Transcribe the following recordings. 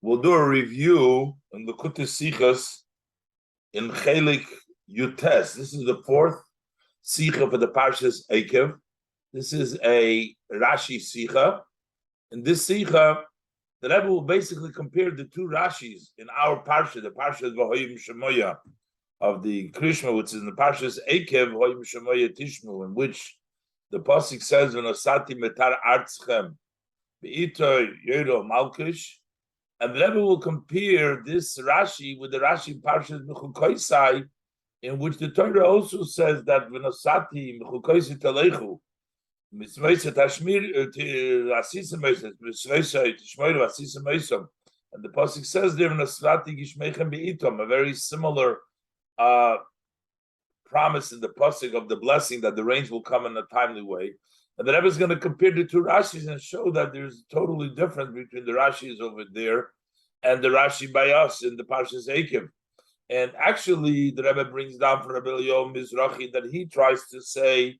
We'll do a review in the Sichas in Chelek Yutes. This is the fourth Sicha for the Parshas Eikev. This is a Rashi Sicha. In this Sicha, the Rebbe will basically compare the two Rashis in our Parsha, the Parshas V'hoyim Shemoya of the Krishma, which is in the Parshas Eikev, V'hoyim Shemoya Tishmu, in which the Pasuk says, V'nosati metar artzchem, V'ito Yero Malkish. And the Rebbe will compare this Rashi with the Rashi Parshas Mechukoisai, in which the Torah also says that V'nosati Mechukoisai Talechu, Mitzvayse Tashmir Asisa Meisim, Mitzvayse Tishmoir Asisa Meisim. And the Pasuk says there, V'nosati Gishmechem Be'itom, a very similar promise in the Pasuk of the blessing that the rains will come in a timely way. And the Rebbe is going to compare the two Rashis and show that there's totally difference between the Rashis over there and the Rashi by us in the Parshas Eikev. And actually, the Rebbe brings down from Rabbi Chaim Mizrahi that he tries to say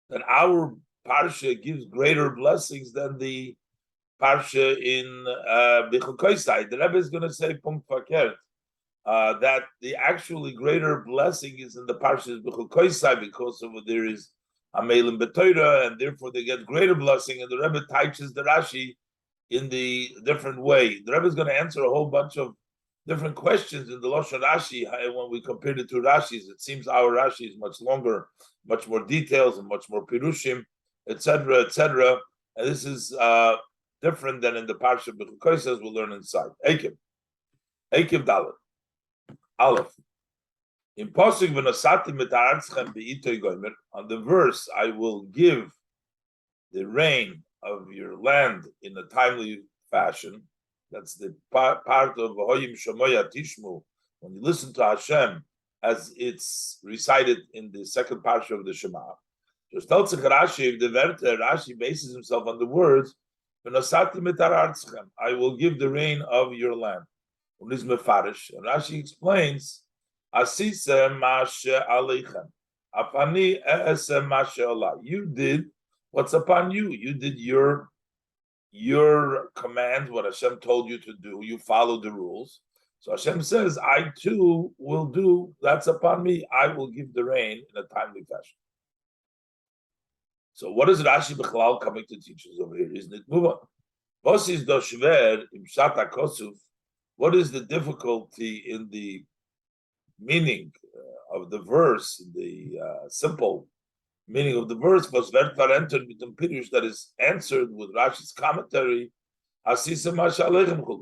that our Parsha gives greater blessings than the Parsha in Bechukoisai. The Rebbe is going to say Punkt Fakert, that the actually greater blessing is in the Parshas Bechukoisai because of what there is Amelim B'Torah, and therefore they get greater blessing, and the Rebbe teaches the Rashi in the different way. The Rebbe is going to answer a whole bunch of different questions in the Lashon Rashi. When we compare the two Rashis, it seems our Rashi is much longer, much more details, and much more Pirushim, etc., etc. And this is different than in the Parsha B'Chukois, as we'll learn inside. Eikev Dalet, Aleph. In Pasuk V'nosati metarartzchem be'itoy gomer, on the verse, I will give the rain of your land in a timely fashion. That's the part of V'hoyim Shemoya Tishmu, when you listen to Hashem, as it's recited in the second parsha of the Shema. Just tells Rashi, the Verte, Rashi bases himself on the words, V'nosati metarartzchem, I will give the rain of your land. And Rashi explains, Asisa mashe aleichem, apani e'ese mashe olah. You did what's upon you. You did your command, what Hashem told you to do. You followed the rules. So Hashem says, I too will do. That's upon me. I will give the rain in a timely fashion. So what is Rashi B'chalal coming to teach us over here? Isn't it? Move on. What is the difficulty in the meaning of the verse, the simple meaning of the verse, was entered with Pirush that is answered with Rashi's commentary.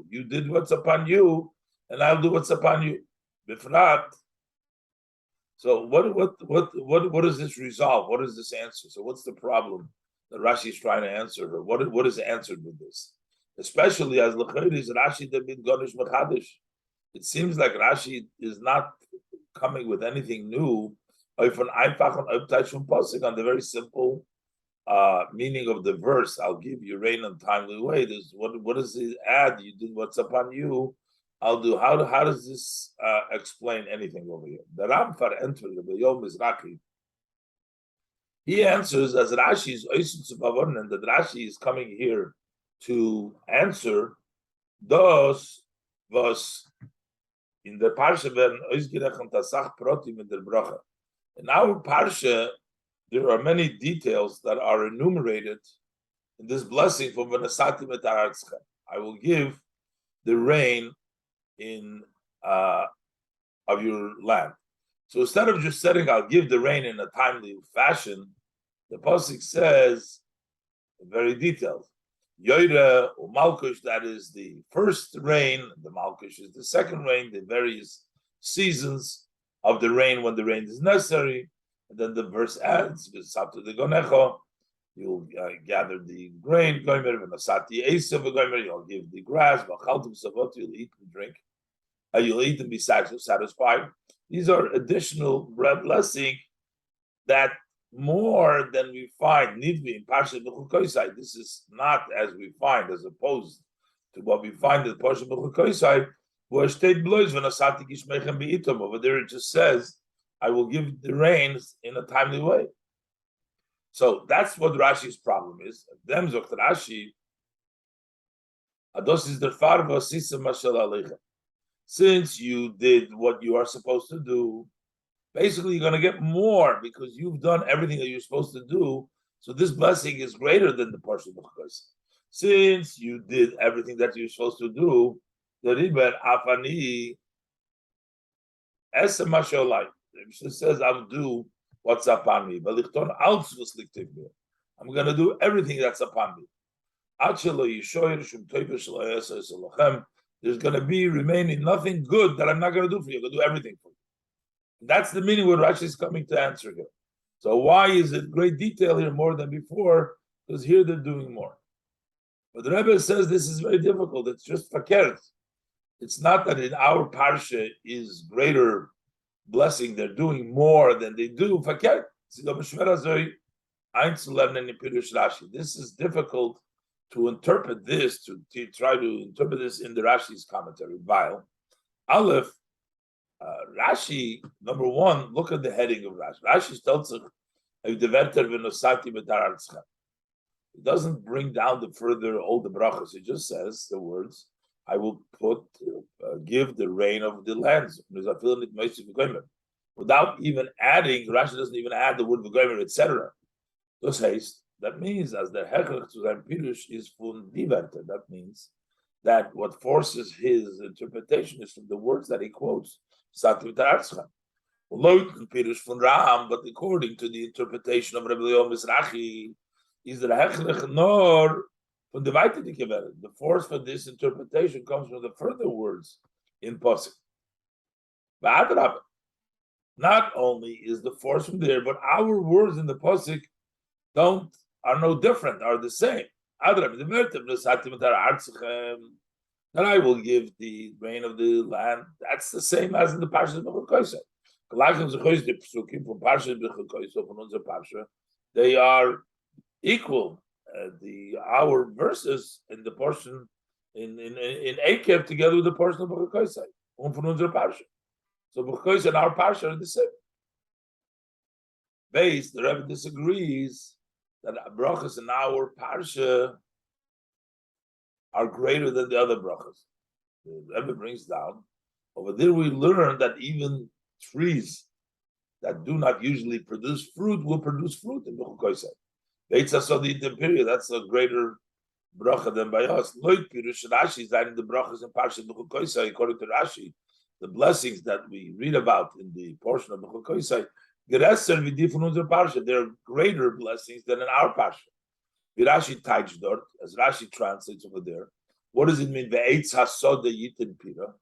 You did what's upon you, and I'll do what's upon you. Bifrat. So what does this resolve? What is this answer? So what's the problem that Rashi is trying to answer her? What is answered with this? Especially as L'chayr is Rashi David Gonish Mechadish. It seems like Rashi is not coming with anything new on the very simple meaning of the verse. I'll give you rain in a timely way. What does it add? You did what's upon you. I'll do. How does this explain anything over here? The Ramfar entered the Yom Mizrahi. He answers as Rashi is and that Rashi is coming here to answer those was in the Parsha when Oizgirechem Tasach Protim in the Bracha. In our Parsha, there are many details that are enumerated in this blessing from V'nosati metarartzchem. I will give the rain of your land. So instead of just saying I'll give the rain in a timely fashion, the Pasuk says very detailed. Yoira or Malkush, that is the first rain, the Malkush is the second rain, the various seasons of the rain when the rain is necessary. And then the verse adds, you'll gather the grain, you'll give the grass, you'll eat and drink, you'll eat and be satisfied. These are additional blessing that more than we find need be in Parsha B'chukoisai. This is not as we find, as opposed to what we find in Parsha B'chukoisai, where state blows when Asati Gishmechem Be'itom. Over there it just says, I will give the rains in a timely way. So that's what Rashi's problem is. Them Zokt Rashi, Ados is the farva sisa mashal aleichem. Since you did what you are supposed to do, basically you're going to get more because you've done everything that you're supposed to do. So this blessing is greater than the partial b'chukos. Since you did everything that you're supposed to do, the riber afani esa mashalai. It says, "I'll do what's upon me." I'm going to do everything that's upon me. There's going to be remaining nothing good that I'm not going to do for you. I'm going to do everything for you. That's the meaning what Rashi is coming to answer here. So why is it great detail here more than before? Because here they're doing more. But the Rebbe says this is very difficult. It's just fakert. It's not that in our parsha is greater blessing. They're doing more than they do. Fakert. This is difficult to interpret this, to try to interpret this in the Rashi's commentary. While Aleph, Rashi, number one, look at the heading of Rashi. Rashi tells us, it doesn't bring down the further all the brachas. It just says the words, I will give the rain of the lands. Without even adding, Rashi doesn't even add the word v'gomer, etc. That means as the hechelech to sein pirush is fun diverter. That means that what forces his interpretation is from the words that he quotes. But according to the interpretation of Rabbi Mizrahi, is the hechelech nor from the weitete gewählt. The force for this interpretation comes from the further words in Pasuk. Not only is the force from there, but our words in the Pasuk are no different, are the same. That I will give the rain of the land. That's the same as in the Parsha of Bechukosai. They are equal. Our verses in the portion in Eikev together with the portion of Bechukosai. So Bechukosai and our Parsha are the same. The Rebbe disagrees that brachas in our parsha are greater than the other brachas. The Rebbe brings down over there. We learn that even trees that do not usually produce fruit will produce fruit in Bechukosai. Period. That's a greater bracha than by us. Loit pirush Rashi is that in the brachas in parsha Bechukosai, according to Rashi, the blessings that we read about in the portion of Bechukosai. They're greater blessings than in our parsha. Rashi taich dort, as Rashi translates over there. What does it mean? The eitz hasoda yitin pira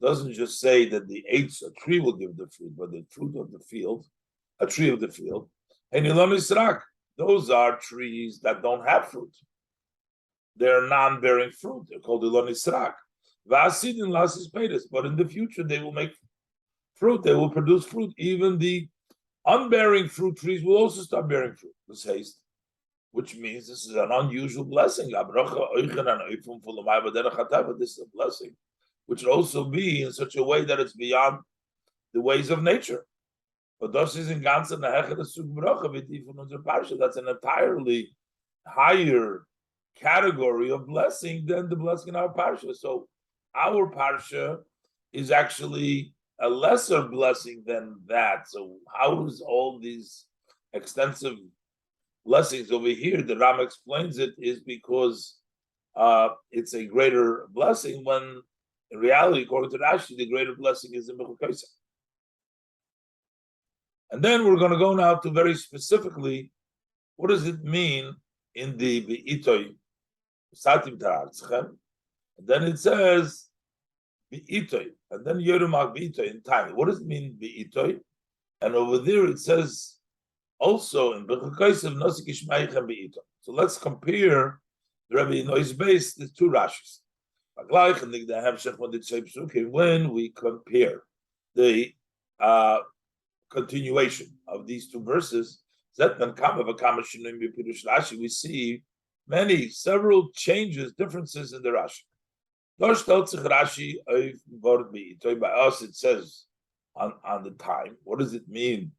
doesn't just say that the eitz, a tree, will give the fruit, but the fruit of the field, a tree of the field. And ilon israk, those are trees that don't have fruit. They're non-bearing fruit. They're called ilon israk. V'asidin lasis peiris, but in the future they will make fruit. They will produce fruit. Even the unbearing fruit trees will also start bearing fruit. This haste, which means this is an unusual blessing. But this is a blessing which will also be in such a way that it's beyond the ways of nature. But that's an entirely higher category of blessing than the blessing in our parsha. So our parsha is actually a lesser blessing than that. So how does all these extensive blessings over here, the Ram explains it, is because it's a greater blessing when in reality, according to Rashi, the greater blessing is in Bechukosai. And then we're going to go now to very specifically, what does it mean in the Be'itoy, Satim Tarartzchem? And then it says, Be'itoy, and then Yerumak Be'itoy in time. What does it mean, Be'itoy? And over there it says, also in Bechukosai, Nosik Ishmaichem Be'itoy. So let's compare the Rabbi Nois base, the two Rashis. When we compare the continuation of these two verses, we see several changes, differences in the Rashi. By us, it says on the time. What does it mean?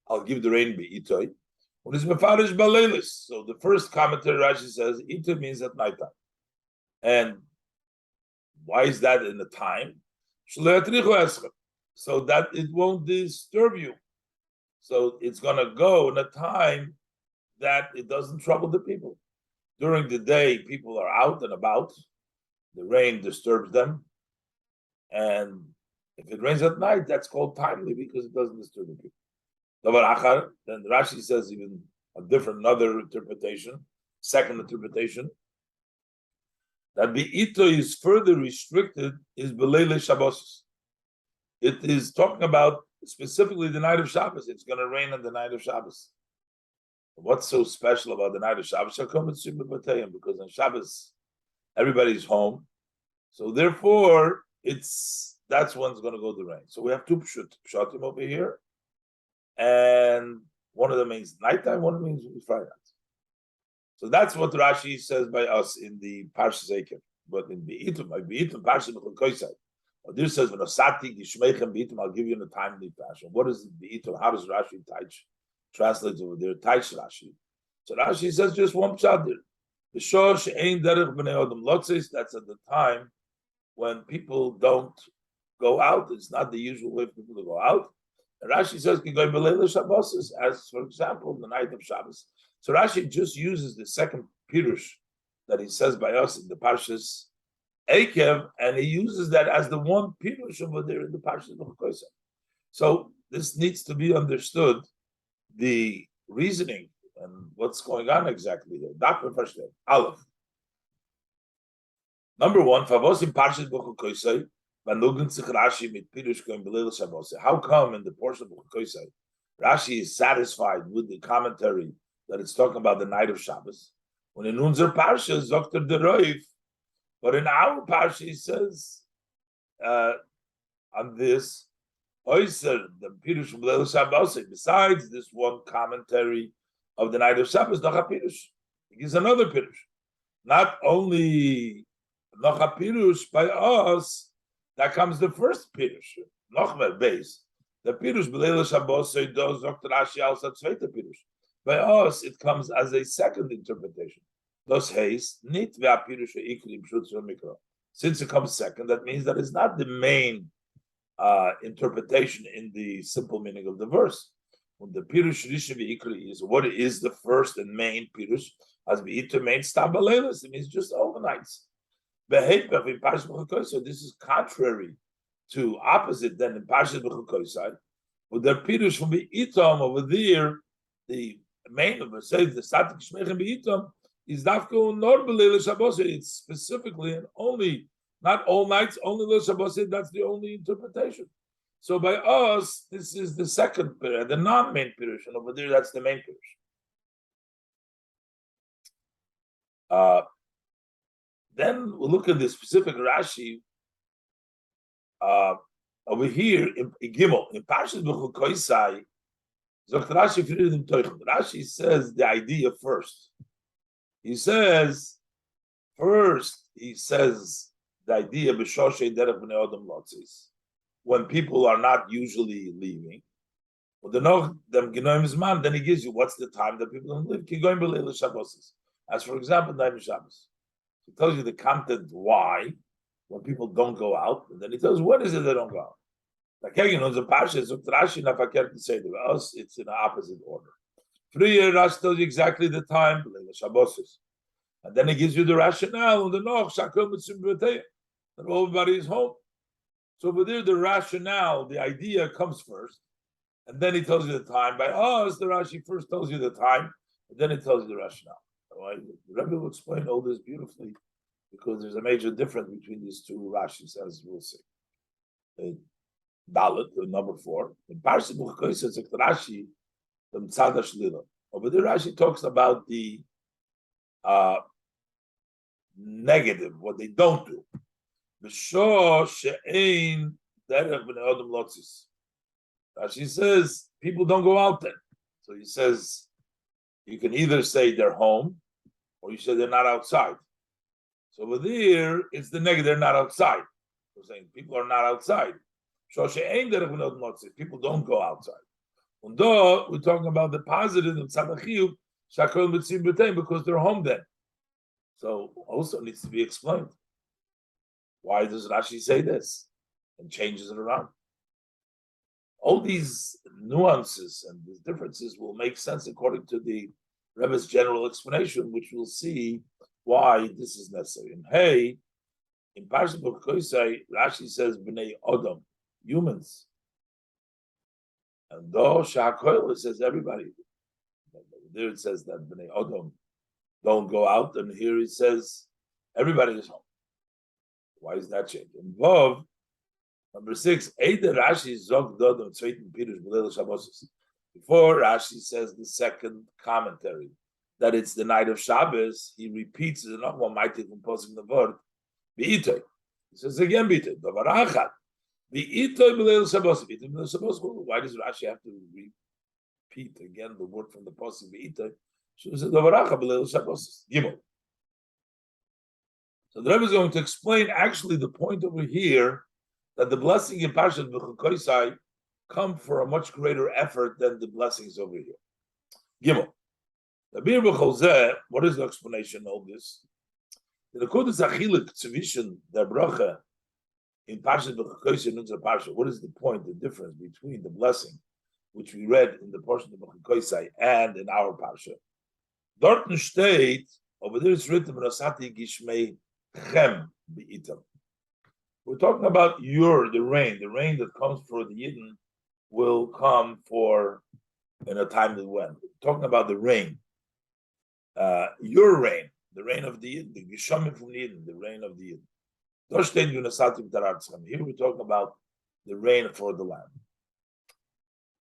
I'll give the rain be'itoy. What is mefarish baleilis? So the first commentary Rashi says itoy means at nighttime. And why is that in the time? So that it won't disturb you. So it's going to go in a time that it doesn't trouble the people. During the day, people are out and about. The rain disturbs them. And if it rains at night, that's called timely because it doesn't disturb the people. Then Rashi says even another interpretation, second interpretation, that the ito is further restricted is Beleile Shabbos. It is talking about specifically the night of Shabbos. It's going to rain on the night of Shabbos. What's so special about the night of Shabbos? Because on Shabbos, everybody's home. So therefore, that's when it's going to go the rain. So we have two pshatim over here. And one of them means nighttime, one of them means Friday night. So that's what Rashi says by us in the Parshas Eikev. But in Be'itum, Parshas B'Chokoisai, this says, I'll give you in a timely fashion. What is Be'itum? How does Rashi translate over there? Taich Rashi. So Rashi says just one pshat there. The Shosh ain't derech b'nei Adam lotzis. That's at the time when people don't go out. It's not the usual way for people to go out. And Rashi says, as for example, the night of Shabbos. So Rashi just uses the second pirush that he says by us in the Parshas Eikev, and he uses that as the one pirush over there in the Parshas B'Chokoisai. So this needs to be understood, the reasoning and what's going on exactly here. Aleph. Number one, Favos in Parshas B'Chokoisai. How come in the portion of B'Chokoisai, Rashi is satisfied with the commentary that it's talking about the night of Shabbos? When in unser Parsha, Dr. Deroif, but in our Parsha, he says on this, the Pirush B'Leil Shabbos, besides this one commentary of the night of Shabbos, noch a Pirush. He gives another Pirush. Not only noch a Pirush by us, that comes the first Pirush, Nochmer base. The Pirush B'Leil Shabbos does Dr. Rashi also zweite Pirush. By us, it comes as a second interpretation. Das heißt, nicht wer Pirush ikli b'shutz mikro. Since it comes second, that means that it's not the main interpretation in the simple meaning of the verse. When the Pirush Rishon v'ikli is what is the first and main Pirush, as v'ito main stam b'leilos, it means just overnights. So this is contrary to opposite than in Parshas B'Chokoisai. With the Pirush from Be'itom over there, the main of it says the Statik Shmechem Be'itom is Dafko Nor B'Leil Shabbos. It's specifically and only, not all nights, only Leil Shabbos. That's the only interpretation. So by us, this is the second Pirush, the non-main Pirush, and over there that's the main Pirush. Then we'll look at the specific Rashi over here in Gimel, in Parshas B'Chokoisai. Rashi says the idea first. He says the idea when people are not usually leaving. Then he gives you what's the time that people don't leave. As for example, night of Shabbos. He tells you the content why when people don't go out, and then he tells you what is it they don't go out. Like the Parsha is Rashi nafaker to say to us, it's in the opposite order. Rashi tells you exactly the time, and then he gives you the rationale and the noch that everybody is home. So over there, the rationale, the idea comes first, and then he tells you the time. By us, the Rashi first tells you the time, and then he tells you the rationale. The Rebbe will explain all this beautifully because there's a major difference between these two Rashis, as we'll see. Dalet, number 4. In Parshas B'Chokoisai, it's Rashi, the Tzad HaShlila. Over there, Rashi talks about the negative, what they don't do. Rashi says people don't go out then. So he says you can either say they're home or you say they're not outside. So over there, it's the negative, they're not outside. We're saying people are not outside. People don't go outside. We're talking about the positive of because they're home then. So also needs to be explained. Why does Rashi say this and changes it around? All these nuances and these differences will make sense according to the Rebbe's general explanation, which we'll see why this is necessary. And hey, in Parshat B'Kosai, Rashi says B'nei Odom, humans. And though Sha'akoil, it says everybody. There it says that B'nei Odom don't go out, and here it says everybody is home. Why is that changed? Involved, number 6, Eide Rashi Zog Dodom Tzveitin Pirush B'leil Shabbos. Before Rashi says the second commentary, that it's the night of Shabbos, he repeats it enough one might even posing the word, B'itoi. He says again, B'itoi, Davar Achad. B'itoi B'leil Shabbos. B'itoi B'leil Shabbos. Why does Rashi have to repeat again the word from the posing B'itoi? So says Davar Achad B'leil Shabbos. Gimel. So the Rebbe is going to explain actually the point over here that the blessing in Parshat B'Chukoisai come for a much greater effort than the blessings over here. Gimel. The Bir B'Cholzeh, what is the explanation of this? The Kodesh Achilik Tzvishin, the Bracha, in Parshat B'Chukoisai and Nunzer Parshat, what is the point, the difference between the blessing, which we read in the portion of B'Chukoisai and in our Parshat? Dorten steht, over there it's written, Rasati Gishmei Chem B'itam. We're talking about the rain that comes for the Yidden will come for in a timely when. We're talking about the rain. Your rain, the rain of the Yidden, the Gishomim from the Yidden, the rain of the Yidden. Here we're talking about the rain for the land.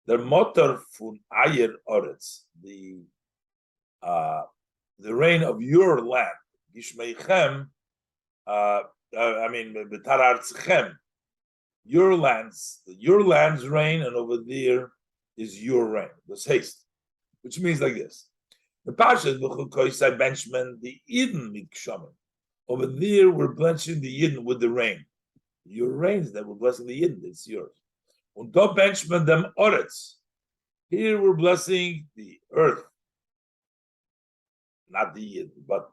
The motor from Ayer Oretz, the rain of your land, Gishmeichem, B'Tarartzchem, your land's rain, and over there is your rain. That's haste, which means like this. The Parshat B'Chukoisai benchman the Eden mit Gshomim. Over there, we're blessing the Eden with the rain. Your rains that we're blessing the Eden, it's yours. Und da benchman them Oretz. Here we're blessing the earth, not the Eden, but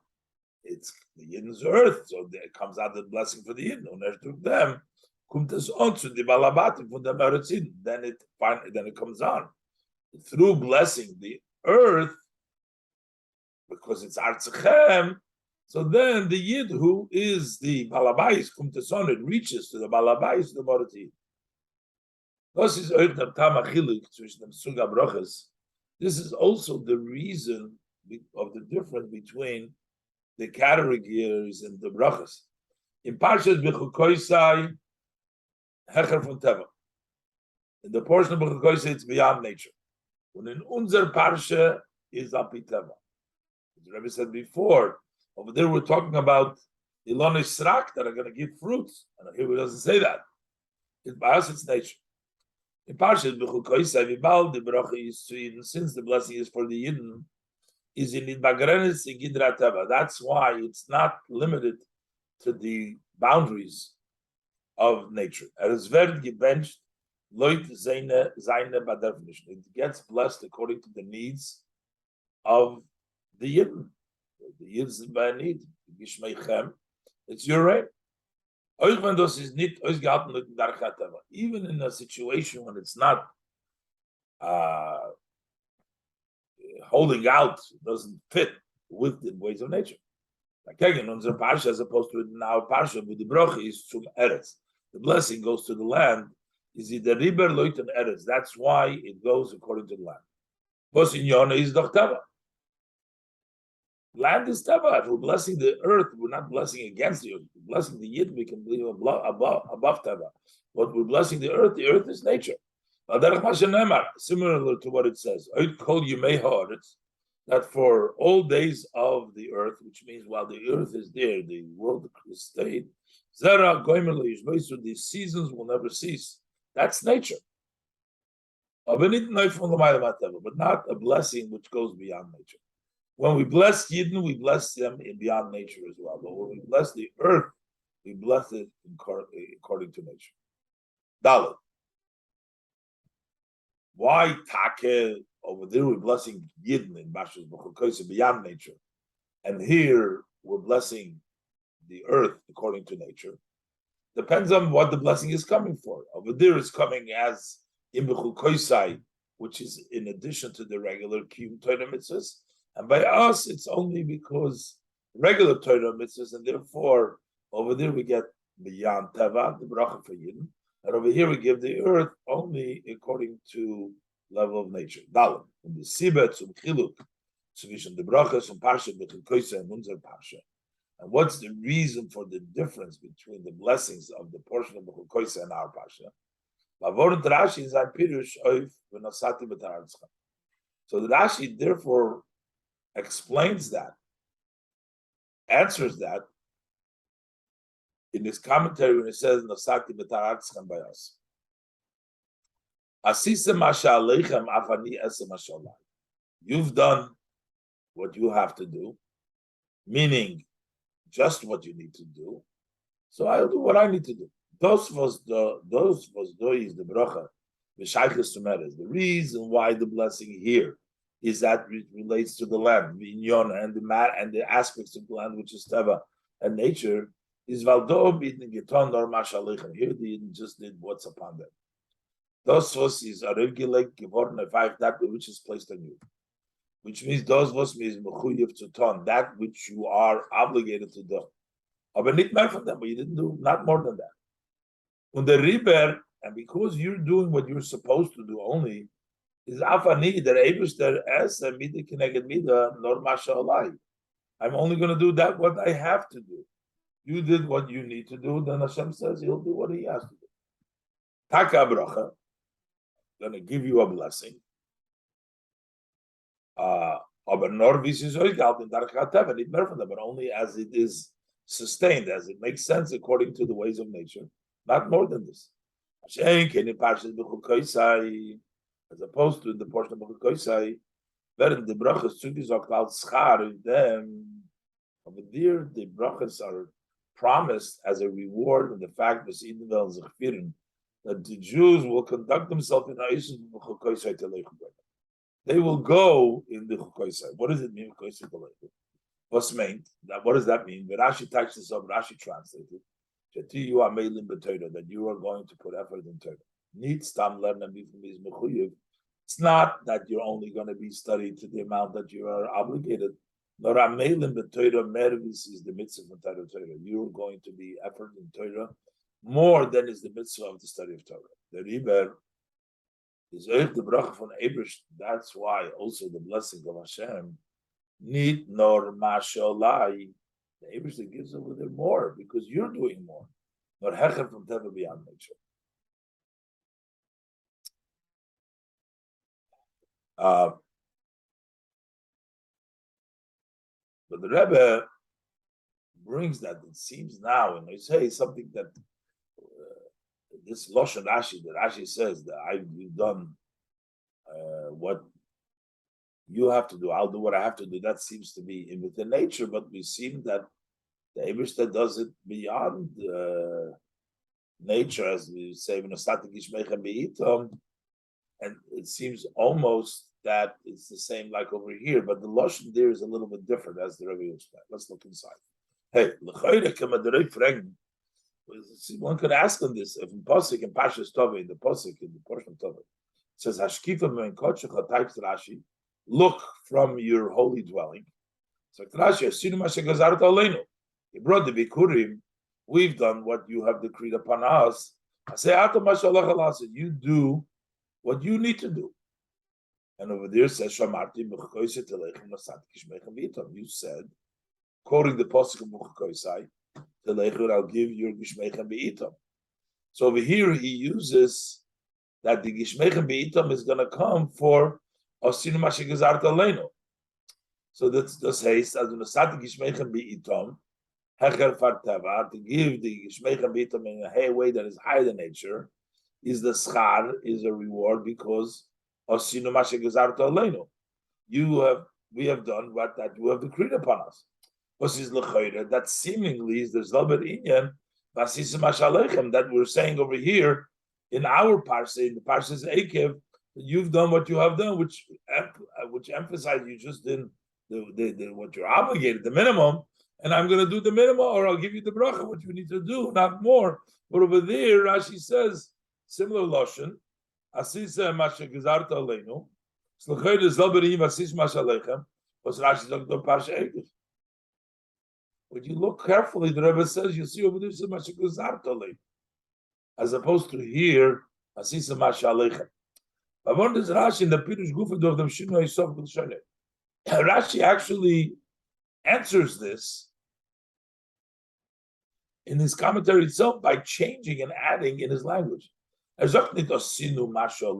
it's the Yidden's earth, so it comes out the blessing for the Yidden. Und took them, kommt es on to the Balabatim von dem Eretz Yidden. Then it comes on through blessing the earth, because it's Artzechem. So then the Yid who is the Balabais, kommt es on, it reaches to the Balabais, the Moratim. This is also the reason of the difference between the categories and the brachas. In Parshas B'Chukoisai, Hecher von Teva. In the portion of B'Chukoisai, it's beyond nature. When in unser Parsha is Api Teva. As the Rebbe said before, over there we're talking about Ilon Israk that are going to give fruits. And here he doesn't say that. By us, it's nature. In Parshas B'Chukoisai, Vibal, the bracha is to Yidden, since the blessing is for the Yidden, is in Bagrenis in Gidra Teva. That's why it's not limited to the boundaries of nature. It gets blessed according to the needs of the Yidden. The Yidden by need. It's your right. Even in a situation when it's not holding out, doesn't fit with the ways of nature. Like again, on the parsha, as opposed to in our parsha, with the bracha is from Eretz. The blessing goes to the land. Is it the riber loiten Eretz? That's why it goes according to the land. Bos in Yona is doch Teva. Land is Teva. If we're blessing the earth, we're not blessing against the earth. We're blessing the Yid, we can believe above Teva. But we're blessing the earth is nature. Similar to what it says, that for all days of the earth, which means while the earth is there, the world is stayed, the seasons will never cease. That's nature. But not a blessing which goes beyond nature. When we bless Yidden, we bless them in beyond nature as well. But when we bless the earth, we bless it according to nature. Dalet. Why take over there we're blessing Yidden in Bashas B'Chukoisai beyond nature, and here we're blessing the earth according to nature. Depends on what the blessing is coming for. Over there, it's coming as imbechu koisai, which is in addition to the regular kiyum Torah mitzvahs, and by us, it's only because regular Torah mitzvahs, and therefore over there we get beyond teva, the bracha for yidden, and over here we give the earth only according to level of nature. Dalam, in the sibet zum chiluk, zwischen the bracha zum parsha between koisai and unser parsha. And what's the reason for the difference between the blessings of the portion of Bechul Koisa and our Pasha? So the Rashi therefore explains that, answers that in his commentary when it says Nasati B'Taratzchem by us. You've done what you have to do, meaning just what you need to do. So I'll do what I need to do. Those was the bracha, the shaykhus to matters. The reason why the blessing here is that it relates to the land, the inyon and the aspects of the land, which is teva and nature, is valdo b'itn geton nor mashalechem. Here they just did what's upon them. Those was is a regulate givorn five that which is placed on you. Which means those was means mechuyev to ton, that which you are obligated to do. Aber nicht mehr from them, but you didn't do not more than that. Und the riber, and because you're doing what you're supposed to do only, is afani der eibster es mide keneged mida nor masha alai. I'm only going to do that what I have to do. You did what you need to do, then Hashem says He'll do what He has to do. Taka bracha, going to give you a blessing. But only as it is sustained, as it makes sense according to the ways of nature, not more than this. As opposed to in the portion of Koisai, wherein the brachas zugesagt als schar them, over there the brachas are promised as a reward in the fact that the Jews will conduct themselves in Koisai Telech. They will go in the Chukoisai. What does it mean? What's meant? What does that mean? Rashi touched this up. Rashi translated that you are made in the Torah, that you are going to put effort in Torah. Needs tam learn and be from these mechuyev. It's not that you're only going to be studied to the amount that you are obligated. Nor amelim the Torah mervis is the mitzvah of Torah. You're going to be effort in Torah more than is the mitzvah of the study of Torah. The riber is the bracha from Abrish. That's why also the blessing of Hashem need nor mashallah. The Abrish that gives over there more because you're doing more. Nor hecher from teva beyond nature. But the Rebbe brings that it seems now, and I say something that this Loshen Rashi, that Rashi says that you've done what you have to do, I'll do what I have to do. That seems to be within nature, but we seem that the Eibishter does it beyond nature, as we say, and it seems almost that it's the same like over here, but the Loshen there is a little bit different, as the Rebbe explained. Let's look inside. Hey, one could ask on this if in Posik and Pashas Tova in the Posik in the portion of Tova it says Hashkifa men kodshecha types Rashi, look from your holy dwelling. So Rashi Asinu Mashe Gazarta Aleinu. He brought the Bikurim. We've done what you have decreed upon us. I say Ato Mashallah Halasa. You do what you need to do. And over there says Shamarti Mechkoisei Telechem Nasat Kishmechem V'itom. You said, quoting the Posik of Mechkoisei, I'll give your Gishmechem Be'itom. So over here he uses that the Gishmechem Be'itom is going to come for Osinu Mashe Gezart Aleinu. So that's the says as the Nasat Gishmechem Be'itom, Hecher Farteva, to give the Gishmechem Be'itom in a way that is higher than nature, is the schar, is a reward because Osinu Mashe Gezart Aleinu. We have done what that you have decreed upon us. That seemingly is the Zalber Inyan that we're saying over here in our parsha, in the parsha's Eikev, you've done what you have done, which emphasizes you just did what you're obligated, the minimum, and I'm going to do the minimum, or I'll give you the bracha, what you need to do, not more. But over there, Rashi says, similar lashon, asisa masha gezarta aleinu, slachayde zalberim asis masha aleichem, was Rashi zog do parsha Eikev. When you look carefully, the Rebbe says, you see over there, masha gezarta aleinu, as opposed to here, asisa masha aleichem. I wonder is Rashi in the Pirush Gufa of the Shino Yisov B'Shane. Rashi actually answers this in his commentary itself by changing and adding in his language. It says Osinu Masha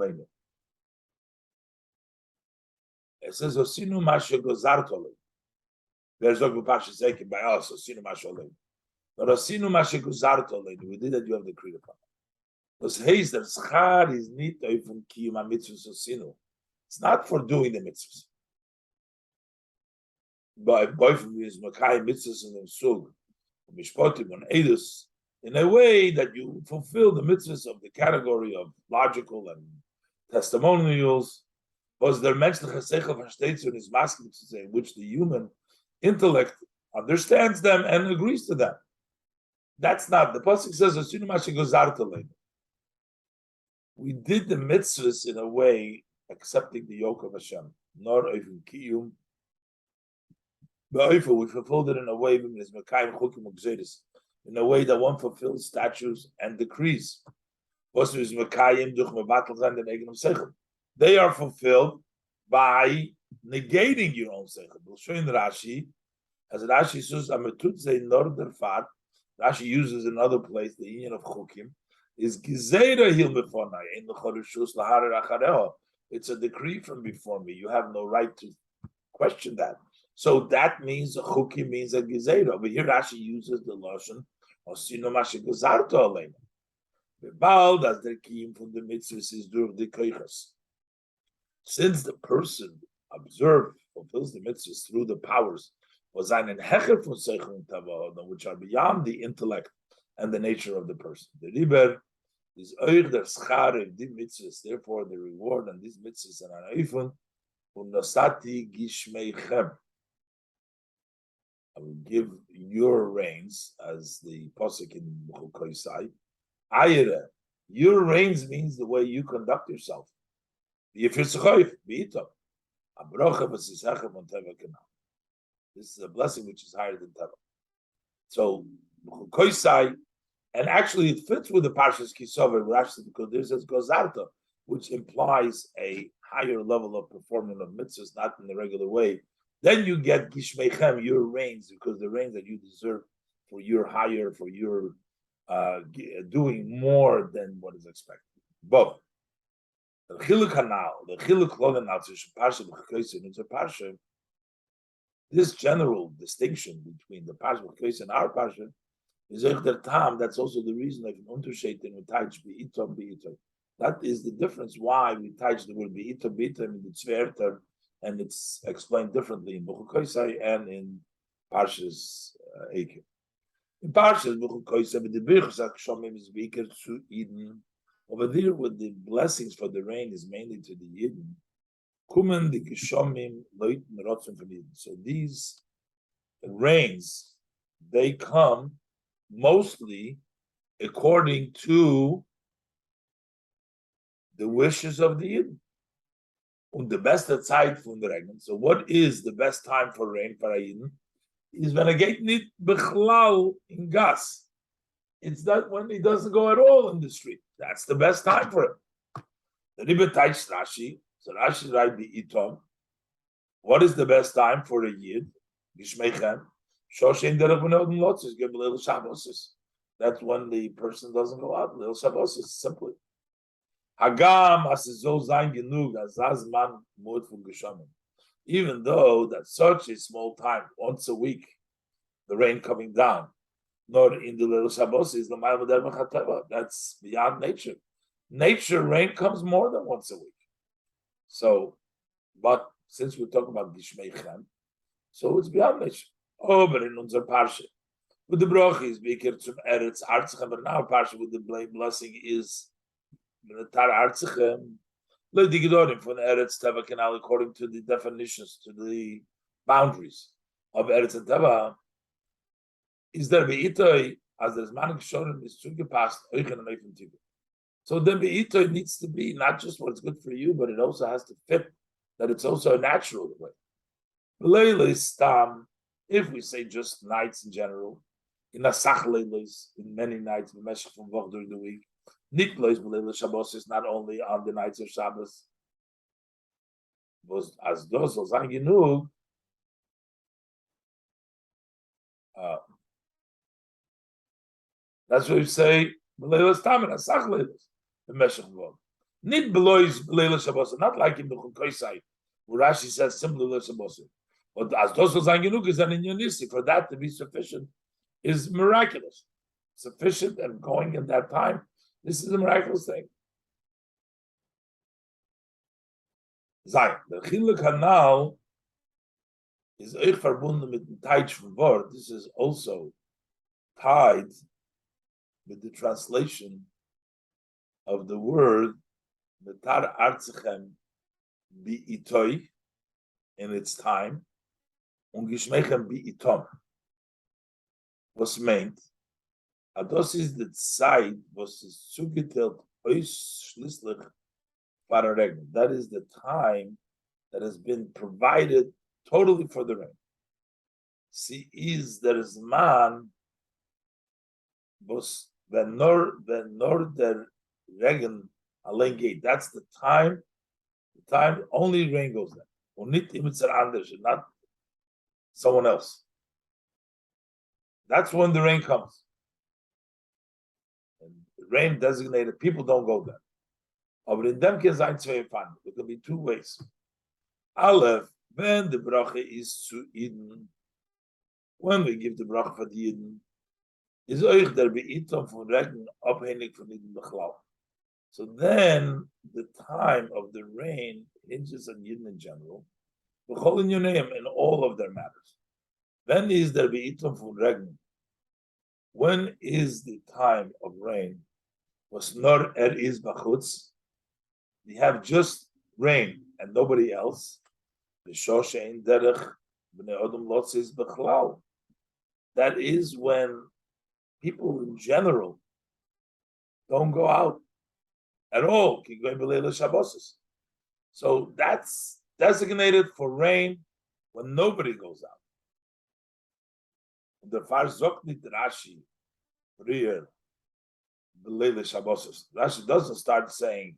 Gozartole. There's no Pasha Zekim by us, Osinu Masha Oleinu. But Osinu Masha Gozartole, we did that, you have the creed upon it. Because Hayes, the Schar is not from Kiyuma Mitzvahs Osinu. It's not for doing the mitzvahs. But boyfriend is Makai Mitzvahs and Sug, Mishpotim and Edus, in a way that you fulfill the mitzvahs of the category of logical and testimonials, was there mentioned Chesechel Vashteitzu is masculine to say, which the human intellect understands them and agrees to them. That's not, the Pasuk says, Asinu Masha Gozartaleinu. We did the mitzvahs in a way accepting the yoke of Hashem, nor even kiyum. We fulfilled it in a way in a way that one fulfills statutes and decrees. They are fulfilled by negating your own seichel. We'll show in Rashi, as Rashi says, Rashi uses another place the union of chukim. Is Gizeira Hil Befonai in the Chorushus Lahar Achareho. It's a decree from before me. You have no right to question that. So that means a Chuki means a Gizeira. Over here Rashi uses the lotion Osino Masha Gazarto Aleinu. Bebal as the kiyum from the mitzvahs is dur the koichas. Since the person fulfills the mitzvahs through the powers, was an hecher from Seichel Tavah, which are beyond the intellect and the nature of the person. The riber is oich der schar of the mitzvahs, therefore the reward on these mitzvahs and an eifun unosati gishmeichem. I will give your reins, as the posuk in Koisai. Ayere, your reins means the way you conduct yourself. This is a blessing which is higher than Teva. So Koisai. And actually, it fits with the Parshas Kisova Rashi because there says Gozarta, which implies a higher level of performance of mitzvahs, not in the regular way. Then you get Gishmeichem, your reins, because the reins that you deserve for your higher, for your doing more than what is expected. Both. The Chiluk Hanal, the Chiluk Loganal, Parsha, this general distinction between the Parsha and our Parsha is der Tam. That's also the reason of Unterscheiden we touch Beitom. That is the difference why we touch the word Beitom in the Tzverter, and it's explained differently in Buchukoisai and in Parshas Eikev. In Parshas Buchukoisai, the Birchak Shomim is weaker to Eden. Over there, with the blessings for the rain is mainly to the Eden. Kumen the Geshomim Loit Merotzim from Eden. So these rains, they come mostly according to the wishes of the Yidden. Und the best Zeit von der Regen. So what is the best time for rain for a Yidden? Is when a gate nit bechlal in gas. It's that when it doesn't go at all in the street. That's the best time for it. The Rebbe Taish Rashi, so Rashi write the Itom. What is the best time for a Yid? Gishmeichem. That's when the person doesn't go out. Little Shabbos is simply. Even though that's such a small time, once a week, the rain coming down, not in the little Shabbos is the Ma'al. That's beyond nature. Nature, rain comes more than once a week. So, but since we're talking about Gishmeichem, so it's beyond nature. Oh, but in unser Parsha, with the Brochis, Beker zum Eretz Arzichem, but now Parsha with the blessing is the Tar Arzichem, Le Digidorim from the Eretz Teva Canal, according to the definitions, to the boundaries of Eretz and Teva. is there beitoi as there's manik shorim is zugepasst euch and euch tigu. So the beitoi needs to be not just what's good for you, but it also has to fit that it's also a natural way. If we say just nights in general, in asach leilis, in many nights, during the week, nitlois b'leilis Shabbos is not only on the nights of Shabbos. Was as those sagen genug. That's what we say. B'leilis tamen asach leilis the meshach v'vog. Nit b'lois b'leilis Shabbos, not like in the Chukoisai, where Rashi says simply leilis Shabbos. But as those sagen genug is an inyanisi for that to be sufficient is miraculous, sufficient and going in that time. This is a miraculous thing. Zayin, the Chiluk Hanal is euch verbunden mit dem Teich vom Wort. This is also tied with the translation of the word Metar Artzechem Bi'itoi in its time, und Gishmechem Bi'itom. Was meint, das ist die Zeit, was ist zugeteilt ausschließlich für Regen. That is the time that has been provided totally for the rain. Sie ist der Zman, was wenn nur der Regen allein geht. That's the time only rain goes there. Und nicht immer anders, not someone else. That's when the rain comes. And the rain designated, people don't go there. But in them can sein zwei Pfannen. There can be two ways. Aleph, when the bracha is to Eden, when we give the bracha for the Eden, is euch der Beitom von Regen abhängig von Eden Bechlau. So then the time of the rain hinges on Eden in general, Bechol in your name in all of their matters. When is there Beitom von Regen? When is the time of rain? Was nor is bachutz. We have just rain and nobody else. That is when people in general don't go out at all. So that's designated for rain when nobody goes out. The Farzoknit Rashi, real, Rashi doesn't start saying,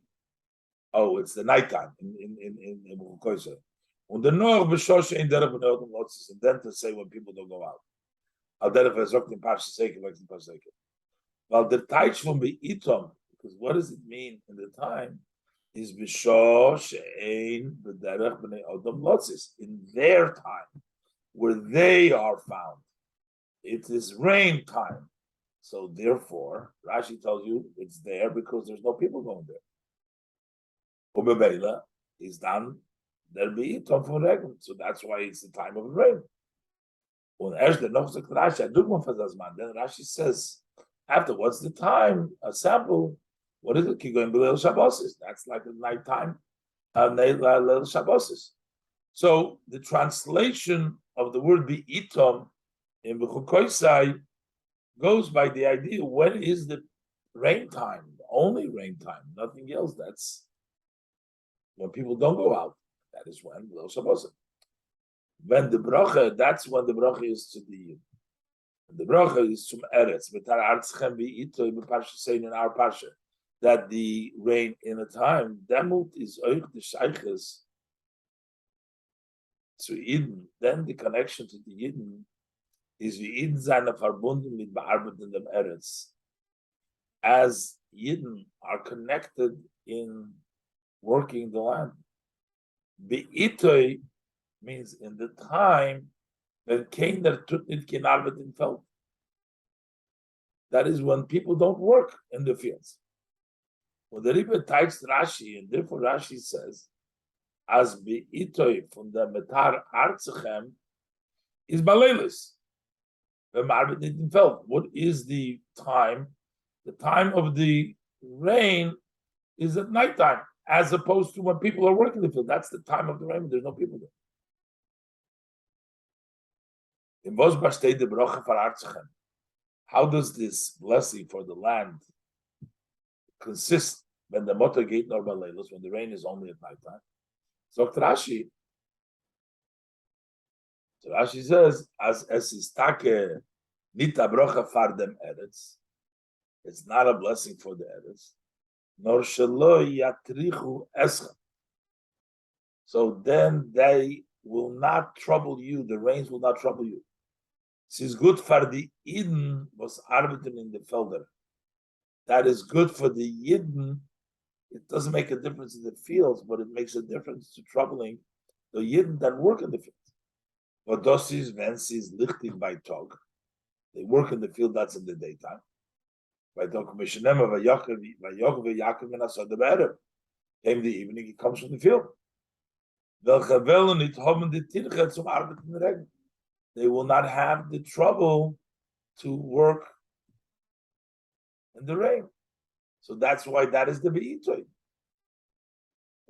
"Oh, it's the nighttime in Bukoisa." And then to say when people don't go out. Well, the Taich from Beitom, because what does it mean in the time? Is in their time, where they are found. It is rain time. So therefore, Rashi tells you it's there because there's no people going there. Ubebela is done, there'll be Tom for Regen. So that's why it's the time of rain. Then Rashi says, afterwards, the time, a sample, what is it? That's like the nighttime, Shabbos. So the translation of the word Beitom in Bechukoisai goes by the idea, when is the rain time? Only rain time, nothing else. That's when people don't go out. That is when Lil Shabbos. When the bracha, that's when the bracha is to the bracha is from Eretz. Saying in our parsha that the rain in a time, demut is oich the shayches to Eden. Then the connection to the Eden is the Eden seine verbunden mit bearbeiten dem Eretz. As Eden are connected in working the land. Beitoi means in the time when keiner tut nit kein Arbeit im Feld. That is when people don't work in the fields. When the Rebbe types Rashi, and therefore Rashi says, as beitoi from the metar artzechem is balelis. What is the time? The time of the rain is at nighttime, as opposed to when people are working the field. That's the time of the rain when there's no people there. In Vosbar state the bracha for artzechem. How does this blessing for the land consist when the motor gate nor baleilos, when the rain is only at nighttime? So Rashi. So Rashi says, as is take nita brocha far dem eretz, it's not a blessing for the eretz, nor shelo yatrichu escha. So then they will not trouble you, the rains will not trouble you. This is good for the Eden was arbeiten in the felder. That is good for the Yidden. It doesn't make a difference in the fields, but it makes a difference to troubling the Yidden that work in the field. But dosis vensis lichting by tog. They work in the field, that's in the daytime. By tog mishnema vayakov Yaakov minasad the better. Came the evening, he comes from the field. They will not have the trouble to work in the rain. So that's why that is the Be'itoy.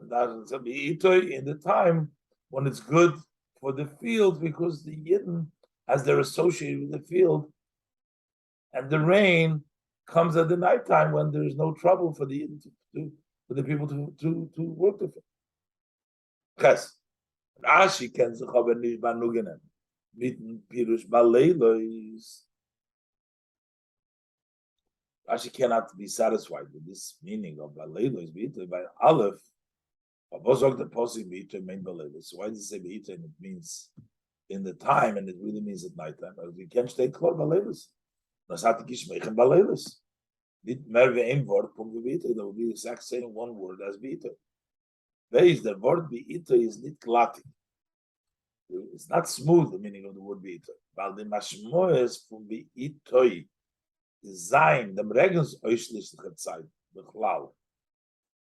And that is the Be'itoy in the time when it's good for the field, because the Yidden, as they're associated with the field, and the rain comes at the nighttime when there is no trouble for the Yidden for the people to work the field. Ches. Rashi can sich aber nicht banugenen. Mitten Pirush Baleilois. Rashi cannot be satisfied with this meaning of Baleilois, by Aleph. But the posing Beito main Baleilois. So why does it say Beito and it means in the time and it really means at nighttime? We can't stay close Baleilois. Nasati Kishmeichen Baleilois. Nicht mehr wie ein Wort, Punkt Beito. That would be the exact same one word as Beito. The word Beito is not glatt. It's not smooth, the meaning of the word Beito. Weil the Mashmoes from Beitoi design the Regens Oishlichkeit Zeit, the Chlau.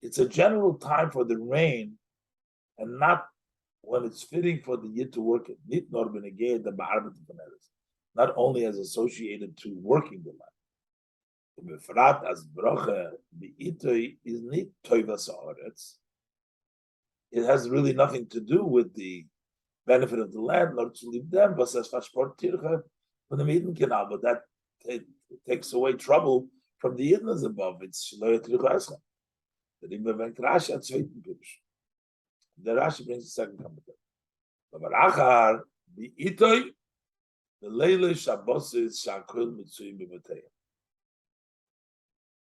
It's a general time for the rain, and not when it's fitting for the Yid to work it. Nicht nur benegeh the Bearbeitung von Eretz. Not only as associated to working the land. Befrat as Broche Beitoi is nicht Toivas Haaretz. It has really nothing to do with the benefit of the land, nor to leave them, but says Fashport Tircha from the Maiden Canal, but that it takes away trouble from the Yidnas above. It's Shloya Tircha Escha. The Rimba Ben Rashi at Zweiten Pirush. The Rashi brings the second commentary. But Achar, the Itoi, the Leile Shabbosis Shakul Mitzuyim Bibatei.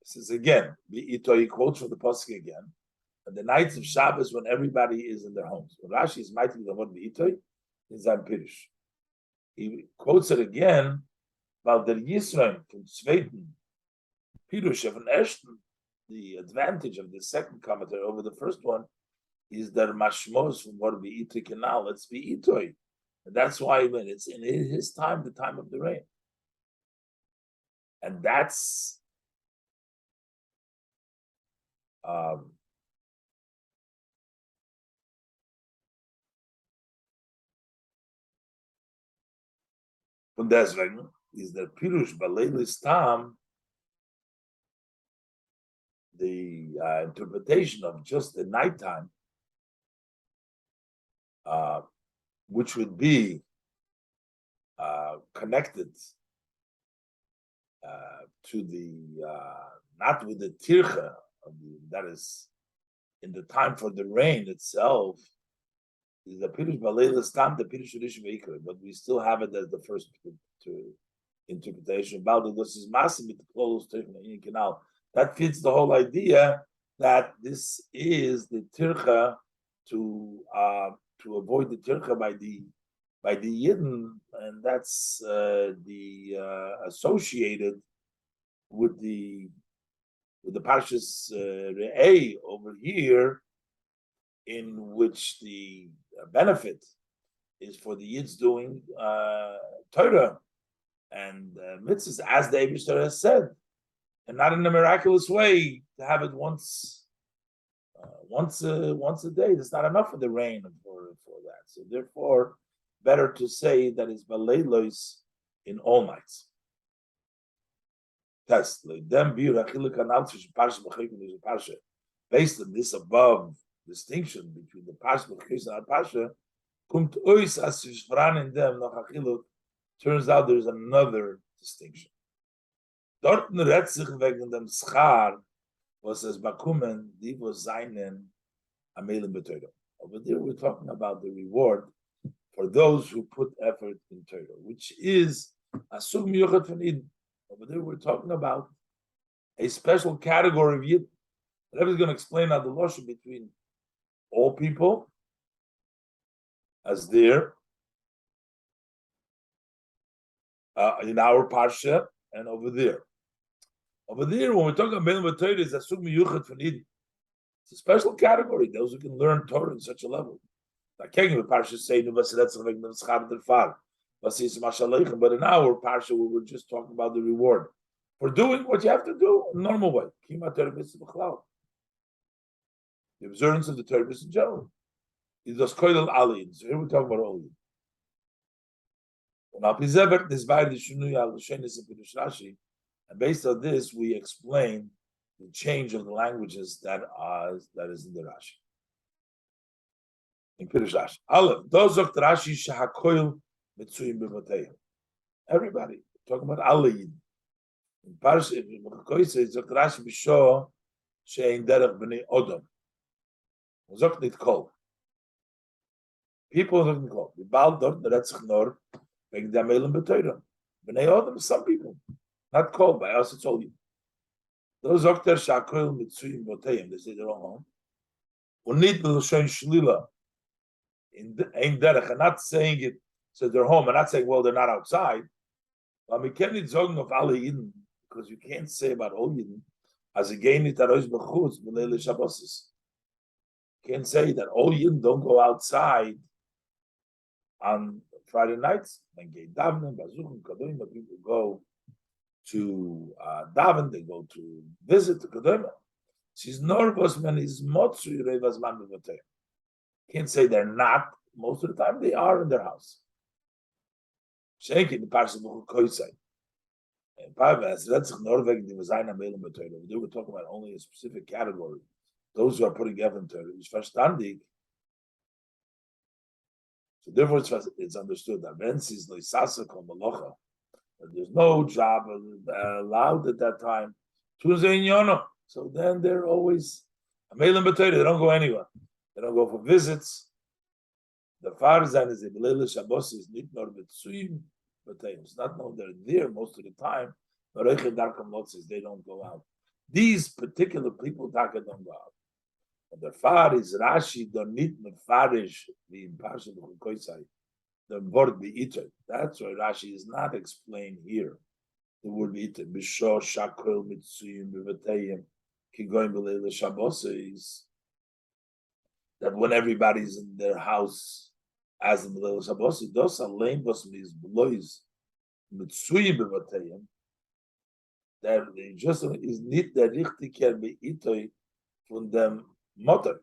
This is again, the Itoi quotes from the Pasuk again. And the nights of Shabbos when everybody is in their homes. When Rashi is mighty the word Be'itoy, is on Pirush. He quotes it again about the Yisrael from Zweiten Pirush of an Eshton. The advantage of the second commentary over the first one is that Mashmos from word Be'itoy canal, it's Be'itoy. And that's why when it's in his time, the time of the rain. And that's von deswegen is der Pirush Baleilis Tam, the interpretation of just the nighttime, which would be connected to the not with the tircha that is in the time for the rain itself. Is the Pirush Baleilis Tam, the Pirush Rishon Eikev, but we still have it as the first interpretation. This is massive with the close canal. That fits the whole idea that this is the tircha to avoid the tircha by the Yidden, and that's associated with the Parshas Re'ei over here, in which the benefit is for the Yids doing Torah and mitzvahs, as the Eibishter has said, and not in a miraculous way to have it once a day. It's not enough for the rain for that. So therefore, better to say that it's Baleilos in all nights. Test based on this above distinction between the Parsha and the Parsha, kommt ois as in them noch achiluk. Turns out there's another distinction. Dort redt sich wegen dem Schar, was es bakumen, die was seinen Amelim B'Torah. Over there, we're talking about the reward for those who put effort in Torah, which is Asug Miyuchat from Eden. Over there, we're talking about a special category of Yid. The Rebbe is going to explain how the lashon between all people, as there in our parsha, and over there. Over there, when we're talking about Amelim B'Torah, is Asug Miyuchat from Eden. It's a special category, those who can learn Torah in such a level. But in our parsha, we were just talking about the reward for doing what you have to do in a normal way. The observance of the Torah in general. So here we're talking about all and based on this, we explain the change of the languages that is in the Rashi. In Pirush Rashi. Aleph, those of Rashi shahakoil mitzuyim b'matayim. Everybody talking about Alayid. In Parsha, in Koyse, Zok Rashi b'sho she'ein derech b'nei Odom. Zok nit kol. People zok nit kol. The Baal dort neretzich nor wegen der Amelim b'Torah. B'nei Odom, some people. Not kol, by us it's all you. Those zok der shahakoil mitzuyim b'matayim. They say they're all home. Unit l'shon shlila. In derech, and not saying it so they're home, and not saying, well, they're not outside. We can't zogen of alle Yidden, because you can't say about all Yidden as again it arois b'chutz b'leil Shabbosis. You can't say that all Yidden don't go outside on Friday nights. Then get davening, bazuchim, kadoim, but people go to daven, they go to visit the kadoim. She's nervous when he's motzu revas man b'vatei. Can't say they're not. Most of the time, they are in their house. Shaking the parsha of Koisai. And Pavas, that's Norveg, the Vazaina Melem Torah. They were talking about only a specific category. Those who are putting Evan Torah, which verstandig. So therefore, it's understood that Vensis Loisasa Kol Malocha. There's no job allowed at that time. So then they're always Melem Torah. They don't go anywhere. They don't go for visits. The Farzan is in Leila Shabbos is not nor Betsuyim, but it's not known they're there most of the time. They don't go out. These particular people don't go out. And the Far is Rashi Donit Mefarish the Parsha Koisai. The word Beiter. That's why Rashi is not explained here. The word Beiter. Bishor Shakril Mitzuyim Bevatayim. Kigoim Leila Shabbos is that when everybody's in their house as the Melech Shabbos, those are lame was mis blois mitzuyim bevatayim. That they just is not the richtige beitoi from them mother.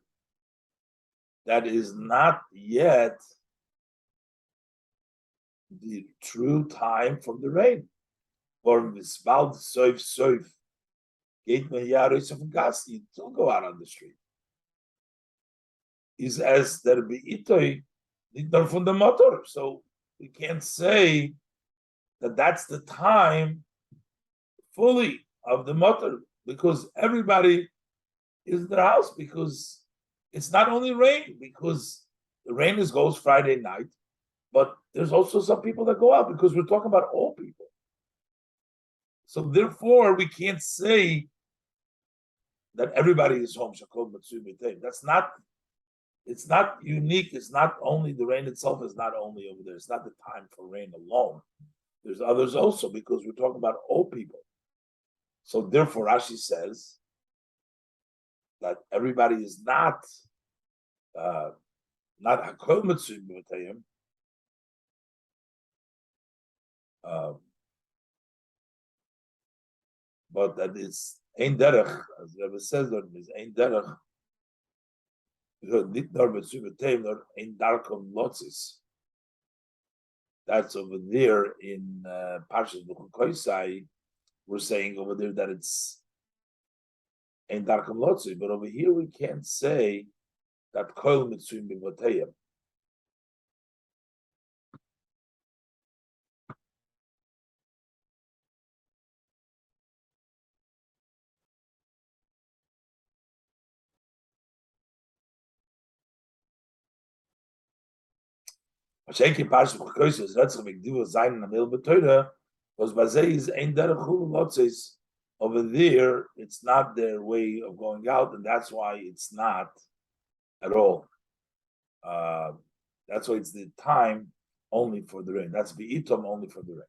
That is not yet the true time for the rain. Or misbald soif geht man ja raus auf den Gas. You don't go out on the street. Is as there be itoi not from the motor, so we can't say that that's the time fully of the motor because everybody is in their house because it's not only rain because the rain goes Friday night, but there's also some people that go out because we're talking about all people. So therefore, we can't say that everybody is home. That's not. It's not unique. It's not only the rain itself is not only over there. It's not the time for rain alone. There's others also because we're talking about all people. So therefore, Rashi says that everybody is not hakol mitzuyim b'vatayim. But that is ein derech, as Rebbe says, that is ein derech. That's over there in Parshas Koisai. We're saying over there that it's in Darkam Lotzi, but over here we can't say that Koil Mitzuyim B'Vatayim. Schenke Parsha B'Chokoyses, Retzchavik Divu Zayin Amil B'Toyra, was Bazei is Ein Derech Chulu Lotzes. Over there, it's not their way of going out, and that's why it's not at all. That's why it's the time only for the rain. That's V'itom only for the rain.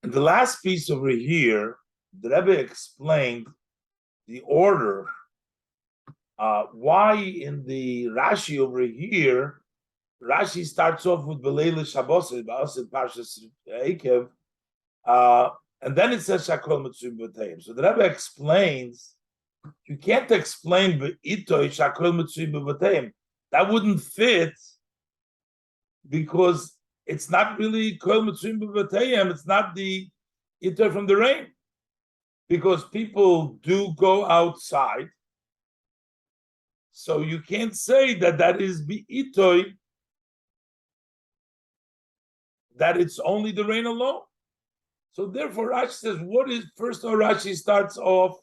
And the last piece over here, the Rebbe explained the order. Why in the Rashi over here, Rashi starts off with Beleila Shabbos, Ba'asid Parshas Eikev, and then it says Shakol Mitzvim B'Tayim. So the Rebbe explains, you can't explain B'Itoi Shakol Mitzvim B'Tayim. That wouldn't fit because it's not really Kol Mitzvim B'Tayim. It's not the Itoi from the rain, because people do go outside. So you can't say that is B'Itoi, that it's only the rain alone. So therefore, Rashi says, what is, first of all, Rashi starts off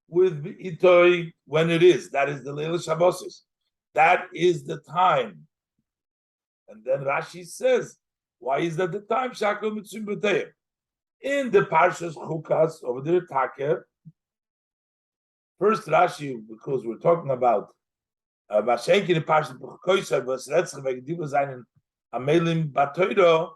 with B'Itoi when it is. That is the Leil Shabbos. That is the time. And then Rashi says, why is that the time? Shakol Mitzvim B'Tayim. In the Parshas Chukas, over there, Take, first Rashi, because we're talking about Vashenki the Parshas B'Chokoysa, V'Sretzchavik Divu Zayin Amelim B'Toyra.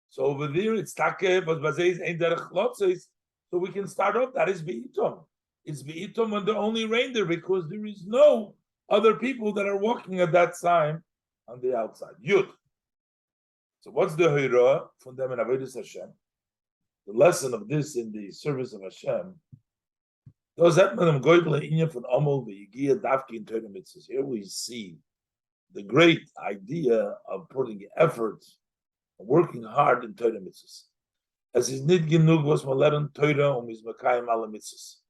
So over there it's Take, but Bazei Ein Derech Lotzes. So we can start off. That is B'itom. It's B'itom when there only rain there, because there is no other people that are walking at that time on the outside. Yud. So what's the Hira from them in Avodas Hashem? The lesson of this in the service of Hashem. Here we see the great idea of putting effort, working hard in Torah mitzvahs. As is nit genug was maleren Torah mizmakayim ala mitzvahs.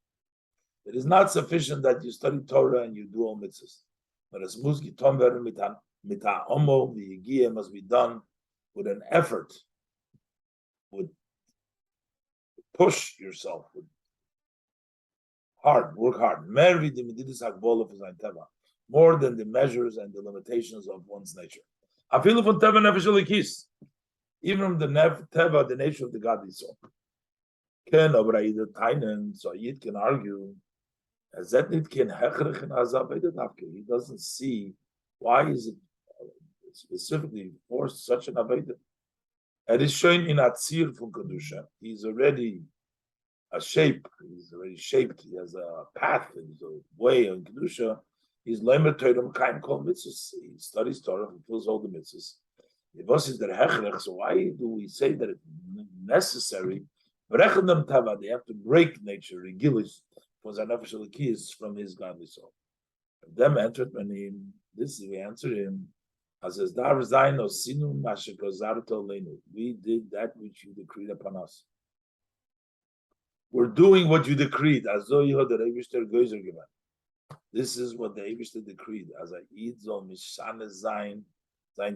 It is not sufficient that you study Torah and you do all mitzvahs. But as musgi tomver mita omo the yigia must be done with an effort, with push yourself, with work hard. More than the measures and the limitations of one's nature. Even from the teva, the nature of the godly soul. So Yid can argue as that it can he doesn't see why is it specifically forced such an aveda. It is shown in Atzir from Kedusha. He's already a shape. He's already shaped. He has a path. There's a way in Kedusha. He's learned Torah kaim kol mitzvahs. He studies Torah, fulfills all the mitzvahs. So why do we say that it's necessary? They have to break nature. Regilis was an official keys from his godly soul. Them entered when this we answer him. We did that which you decreed upon us. We're doing what you decreed. This is what the Eibishter decreed. As a Yid zol mishane zayin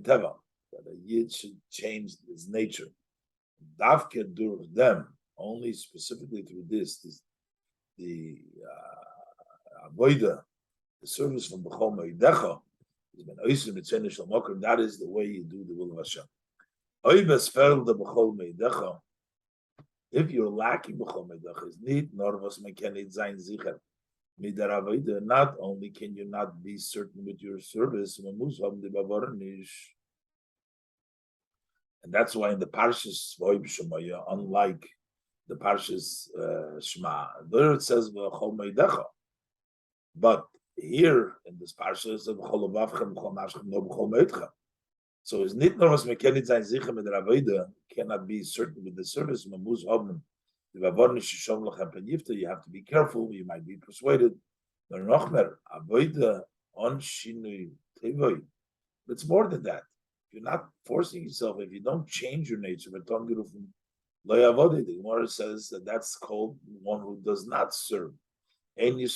teva, that a Yid should change his nature. Davke dur them, only specifically through this the avoida, the service from B'chol Me'idecha. That is the way you do the will of Hashem. If you're lacking B'chol Me'idecha, is need norvos mekenit zayin zicher. Not only can you not be certain with your service, and that's why in the Parshas Voib Shemaya, unlike the Parshas Shema, there it says V'chol Me'idecha, but here in this Parsha it says V'chol Avavchem V'chol Nafshem No B'chol Meidcha. So it's not normal mekenit zayin zicher mit der avoda cannot be certain with the service. You have to be careful. You might be persuaded. It's more than that. If you're not forcing yourself, if you don't change your nature, the Gemara says that that's called one who does not serve. You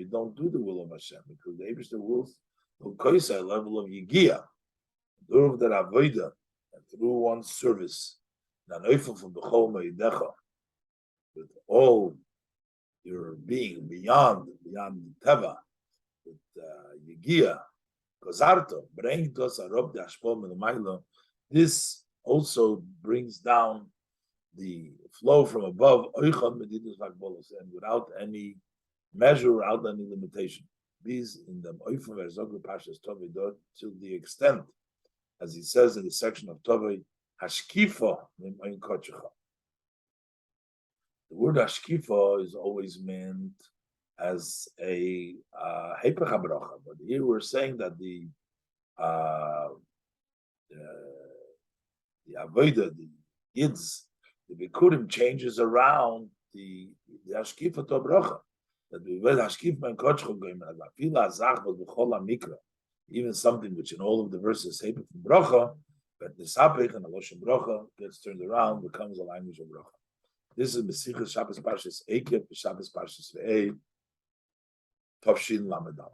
don't do the will of Hashem because the Eibishter wills will a level of yigia, through that avoda, and through one's service. From the with all your being beyond Teva, with Yegia, Kozarto, bring us arob the Ashpom and this also brings down the flow from above, and without any measure, without any limitation. These in the to the extent, as he says in the section of Tovei, Hashkifa. The word Hashkifa is always meant as a Hepech HaBracha, but here we're saying that the Avodah, the Yids, the Bikurim changes around the Hashkifa to Bracha. That we will Hashkif mein Kotschel goyim Fila Zach was b'chol Mikra, even something which in all of the verses say from Bracha, but the Sapech and the Loshem Bracha gets turned around, becomes a language of Bracha. This is Mesichas Shabbos Parshas Eikev, Shabbos Parshas Ve'ei, Tavshin Lamed Aleph.